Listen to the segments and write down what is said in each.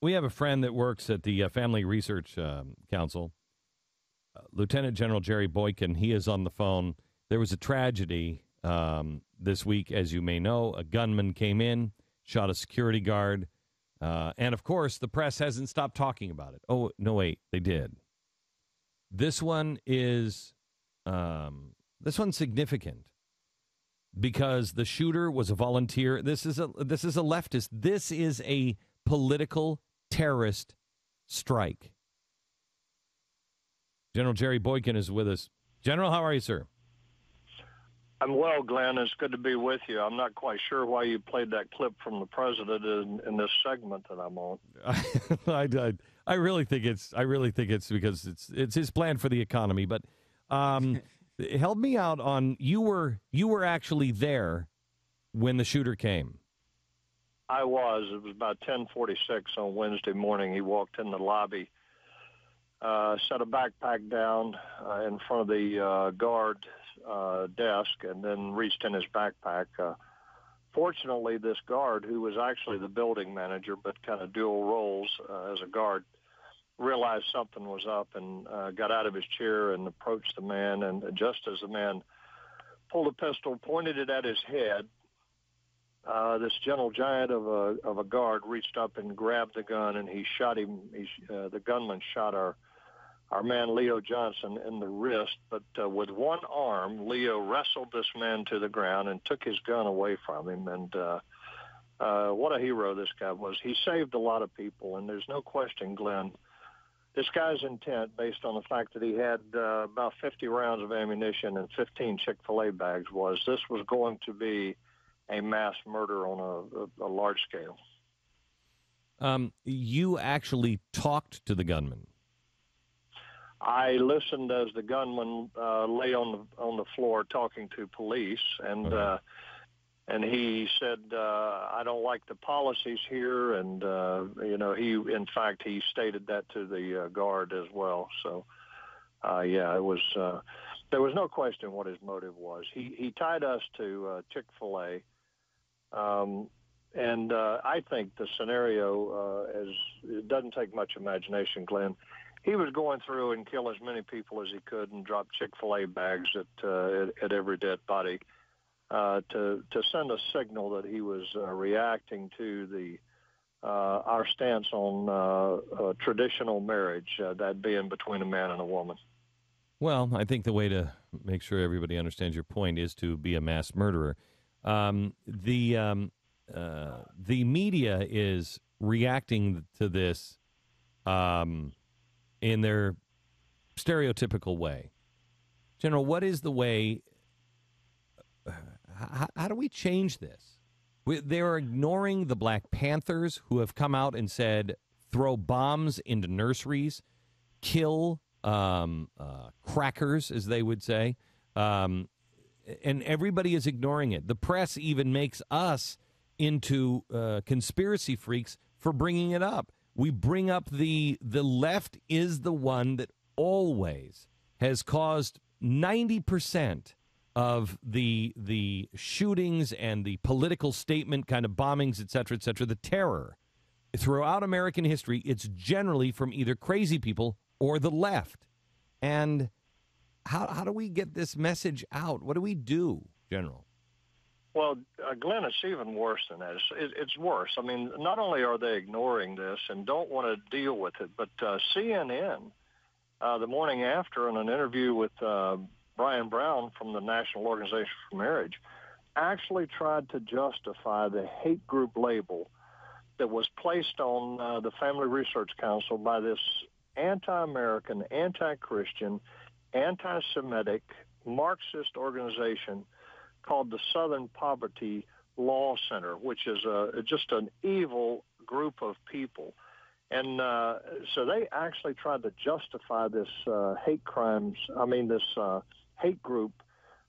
We have a friend that works at the Family Research Council, Lieutenant General Jerry Boykin. He is on the phone. There was a tragedy this week, as you may know. A gunman came in, shot a security guard, and, of course, the press hasn't stopped talking about it. Oh, no, wait, they did. This one is significant because the shooter was a volunteer. This is a leftist. This is a political terrorist strike. General Jerry Boykin is with us. General, how are you, sir? I'm well, Glenn. It's good to be with you. I'm not quite sure why you played that clip from the president in this segment that I'm on. I really think it's because it's his plan for the economy. But help me out on you were actually there when the shooter came. I was. It was about 10:46 on Wednesday morning. He walked in the lobby, set a backpack down in front of the guard desk, and then reached in his backpack. Fortunately, this guard, who was actually the building manager but kind of dual roles as a guard, realized something was up and got out of his chair and approached the man. And just as the man pulled a pistol, pointed it at his head, this gentle giant of a guard reached up and grabbed the gun, and he shot him. The gunman shot our man Leo Johnson in the wrist, but with one arm, Leo wrestled this man to the ground and took his gun away from him. And what a hero this guy was. He saved a lot of people, and there's no question, Glenn, this guy's intent, based on the fact that he had about 50 rounds of ammunition and 15 Chick-fil-A bags, was this was going to be a mass murder on a large scale. You actually talked to the gunman. I listened as the gunman lay on the floor talking to police, and and he said, "I don't like the policies here," and he stated that to the guard as well. So, it was. There was no question what his motive was. He tied us to Chick-fil-A. And I think the scenario it doesn't take much imagination, Glenn. He was going through and kill as many people as he could and drop Chick-fil-A bags at every dead body to send a signal that he was reacting to our stance on traditional marriage, that being between a man and a woman. Well, I think the way to make sure everybody understands your point is to be a mass murderer. The media is reacting to this in their stereotypical way. General, what is the way? How do we change this? They're ignoring the Black Panthers who have come out and said, throw bombs into nurseries, kill crackers, as they would say. And everybody is ignoring it. The press even makes us into conspiracy freaks for bringing it up. We bring up the left is the one that always has caused 90% of the shootings and the political statement kind of bombings, et cetera, the terror. Throughout American history, it's generally from either crazy people or the left. And how do we get this message out? What do we do, General? Well, Glenn, it's even worse than that. It's worse. I mean, not only are they ignoring this and don't want to deal with it, but CNN, the morning after, in an interview with Brian Brown from the National Organization for Marriage, actually tried to justify the hate group label that was placed on the Family Research Council by this anti-American, anti-Christian, anti-Semitic, Marxist organization called the Southern Poverty Law Center, which is just an evil group of people. And so they actually tried to justify this hate group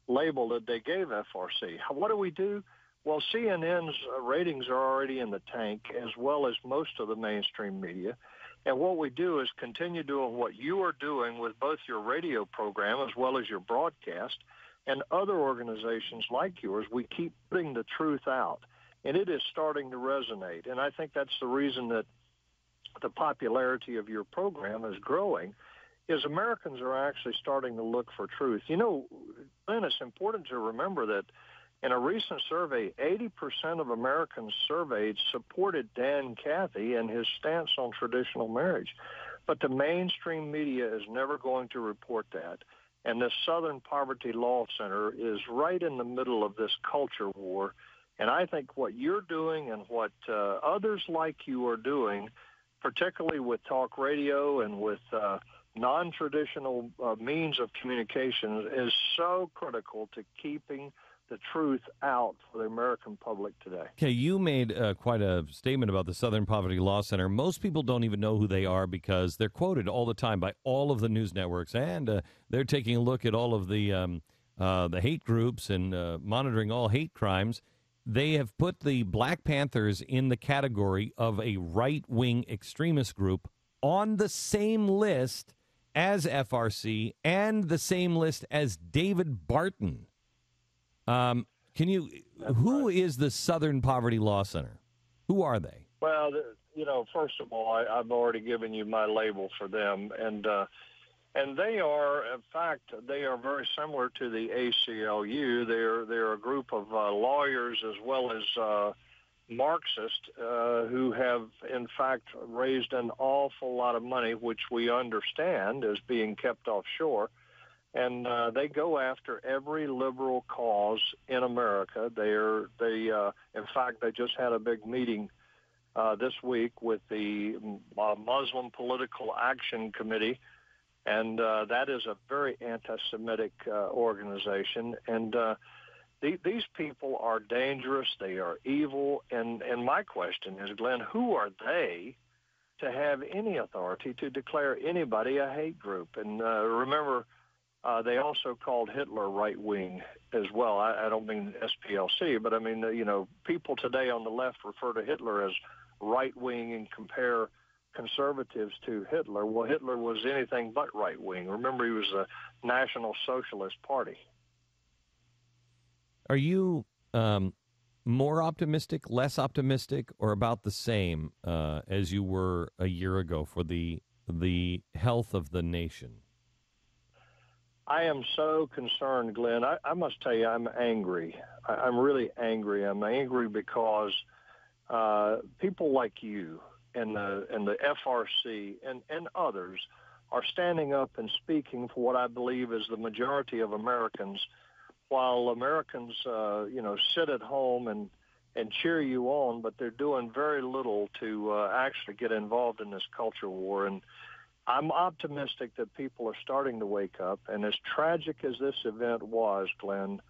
label that they gave FRC. What do we do? Well, CNN's ratings are already in the tank, as well as most of the mainstream media. And what we do is continue doing what you are doing with both your radio program as well as your broadcast and other organizations like yours. We keep putting the truth out, and it is starting to resonate. And I think that's the reason that the popularity of your program is growing, is Americans are actually starting to look for truth. You know, Glenn, it's important to remember that in a recent survey, 80% of Americans surveyed supported Dan Cathy and his stance on traditional marriage. But the mainstream media is never going to report that. And the Southern Poverty Law Center is right in the middle of this culture war. And I think what you're doing and what others like you are doing, particularly with talk radio and with non-traditional means of communication, is so critical to keeping the truth out for the American public today. Okay, you made quite a statement about the Southern Poverty Law Center. Most people don't even know who they are because they're quoted all the time by all of the news networks, and they're taking a look at all of the hate groups and monitoring all hate crimes. They have put the Black Panthers in the category of a right-wing extremist group on the same list as FRC and the same list as David Barton. Who is the Southern Poverty Law Center? Who are they? Well, you know, first of all, I've already given you my label for them, and they are, in fact, they are very similar to the ACLU. They're a group of lawyers as well as Marxists who have, in fact, raised an awful lot of money, which we understand is being kept offshore. And they go after every liberal cause in America. In fact, they just had a big meeting this week with the Muslim Political Action Committee, and that is a very anti-Semitic organization. And these people are dangerous. They are evil. And my question is, Glenn, who are they to have any authority to declare anybody a hate group? And remember, they also called Hitler right-wing as well. I don't mean SPLC, but I mean, people today on the left refer to Hitler as right-wing and compare conservatives to Hitler. Well, Hitler was anything but right-wing. Remember, he was the National Socialist Party. Are you more optimistic, less optimistic, or about the same as you were a year ago for the health of the nation? I am so concerned, Glenn. I must tell you, I'm angry. I'm really angry. I'm angry because people like you and the FRC and others are standing up and speaking for what I believe is the majority of Americans, while Americans, sit at home and cheer you on, but they're doing very little to actually get involved in this culture war. And I'm optimistic that people are starting to wake up, and as tragic as this event was, Glenn,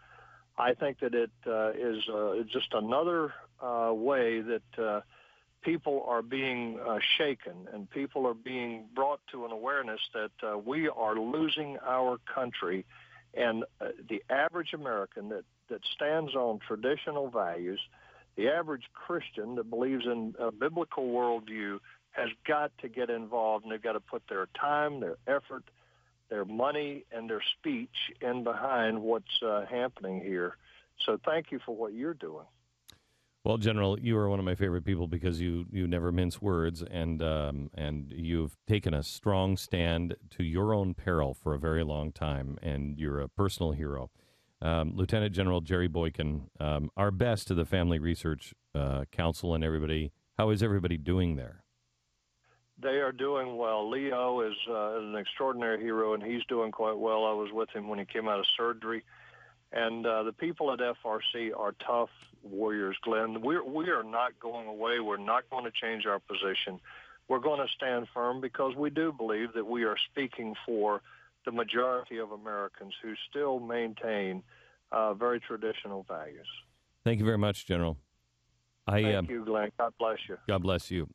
I think that it is just another way that people are being shaken, and people are being brought to an awareness that we are losing our country, and the average American that stands on traditional values, the average Christian that believes in a biblical worldview, has got to get involved, and they've got to put their time, their effort, their money, and their speech in behind what's happening here. So thank you for what you're doing. Well, General, you are one of my favorite people because you never mince words, and you've taken a strong stand to your own peril for a very long time, and you're a personal hero. Lieutenant General Jerry Boykin, our best to the Family Research Council and everybody. How is everybody doing there? They are doing well. Leo is an extraordinary hero, and he's doing quite well. I was with him when he came out of surgery. And the people at FRC are tough warriors, Glenn. We are not going away. We're not going to change our position. We're going to stand firm because we do believe that we are speaking for the majority of Americans who still maintain very traditional values. Thank you very much, General. Thank you, Glenn. God bless you. God bless you.